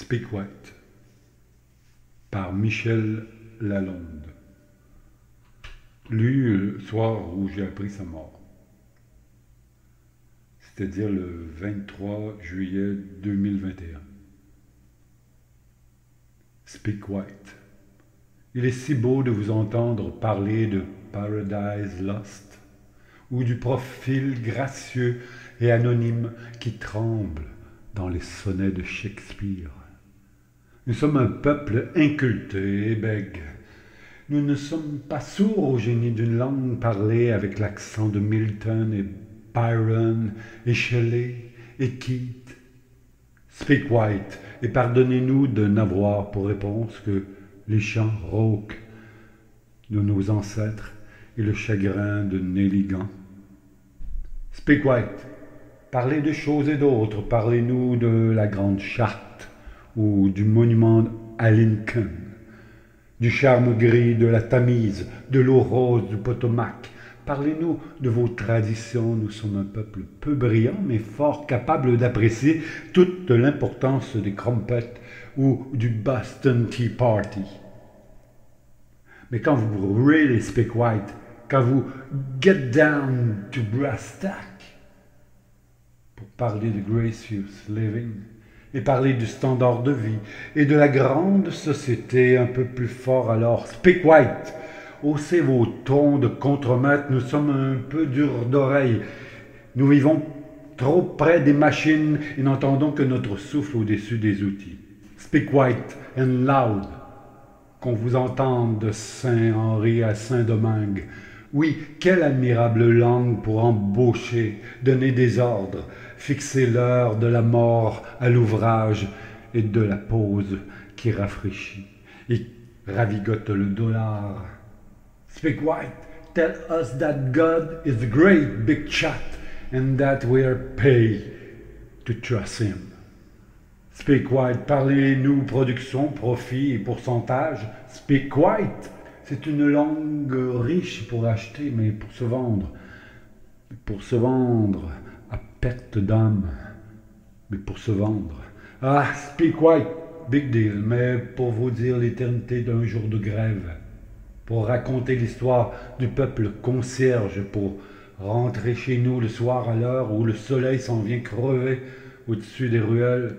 Speak White par Michel Lalonde. Lu le soir où j'ai appris sa mort, c'est-à-dire le 23 juillet 2021. Speak White. Il est si beau de vous entendre parler de Paradise Lost ou du profil gracieux et anonyme qui tremble dans les sonnets de Shakespeare. Nous sommes un peuple inculté et bègue. Nous ne sommes pas sourds au génie d'une langue parlée avec l'accent de Milton et Byron et Shelley et Keats. Speak White et pardonnez-nous de n'avoir pour réponse que les chants rauques de nos ancêtres et le chagrin de Néligan. Speak White, parlez de choses et d'autres, parlez-nous de la Grande Charte ou du monument à Lincoln, du charme gris de la Tamise, de l'eau rose du Potomac. Parlez-nous de vos traditions. Nous sommes un peuple peu brillant, mais fort capable d'apprécier toute l'importance des crumpets ou du Boston Tea Party. Mais quand vous really speak white, quand vous get down to brass tack, pour parler de gracious living, et parler du standard de vie, et de la grande société un peu plus fort, alors speak white, haussez vos tons de contremaître, nous sommes un peu durs d'oreille, nous vivons trop près des machines et n'entendons que notre souffle au-dessus des outils. Speak white and loud, qu'on vous entende de Saint-Henri à Saint-Domingue. Oui, quelle admirable langue pour embaucher, donner des ordres, fixer l'heure de la mort à l'ouvrage et de la pause qui rafraîchit et ravigote le dollar. Speak white, tell us that God is the great big chat and that we are paid to trust him. Speak white, parlez-nous production, profit et pourcentage. Speak white, c'est une langue riche pour acheter, mais pour se vendre. Pour se vendre à perte d'âme, mais pour se vendre. Ah, speak white, big deal, mais pour vous dire l'éternité d'un jour de grève. Pour raconter l'histoire du peuple concierge, pour rentrer chez nous le soir à l'heure où le soleil s'en vient crever au-dessus des ruelles.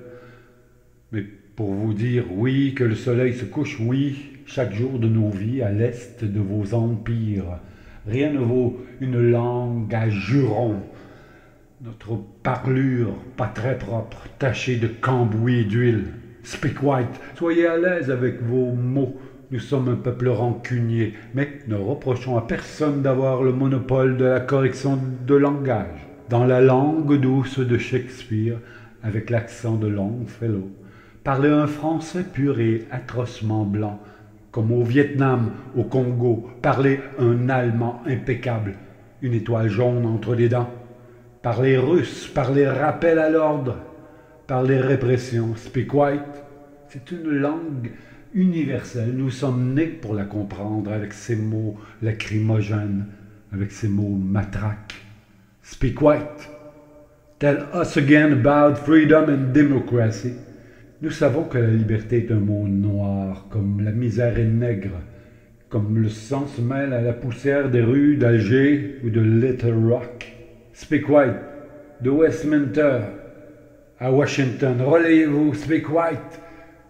Mais pour vous dire, oui, que le soleil se couche, oui, chaque jour de nos vies à l'est de vos empires. Rien ne vaut une langue à jurons. Notre parlure, pas très propre, tachée de cambouis et d'huile. Speak white, soyez à l'aise avec vos mots. Nous sommes un peuple rancunier, mais ne reprochons à personne d'avoir le monopole de la correction de langage. Dans la langue douce de Shakespeare, avec l'accent de Longfellow, parlez un français pur et atrocement blanc, comme au Vietnam, au Congo, parlez un allemand impeccable, une étoile jaune entre les dents. Parlez russe, parlez rappel à l'ordre, parlez répression. Speak white, c'est une langue universelle. Nous sommes nés pour la comprendre avec ces mots lacrymogènes, avec ces mots matraques. Speak white, tell us again about freedom and democracy. Nous savons que la liberté est un mot noir, comme la misère est nègre, comme le sang se mêle à la poussière des rues d'Alger ou de Little Rock. Speak white, de Westminster à Washington, relayez-vous, speak white,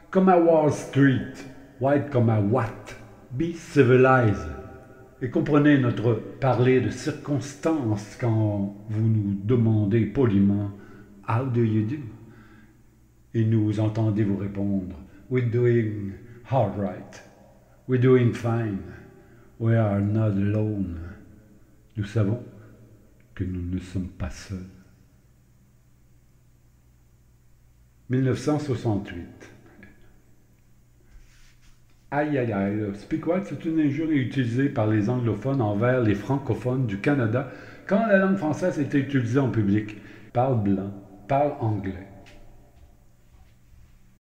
comme à Wall Street, white comme à Watt, be civilized. Et comprenez notre parler de circonstance quand vous nous demandez poliment « How do you do ?» Et nous entendez vous répondre « We're doing all right. We're doing fine. We are not alone. » Nous savons que nous ne sommes pas seuls. 1968. Aïe aïe aïe, speak white, c'est une injure utilisée par les anglophones envers les francophones du Canada quand la langue française était utilisée en public. Parle blanc, parle anglais.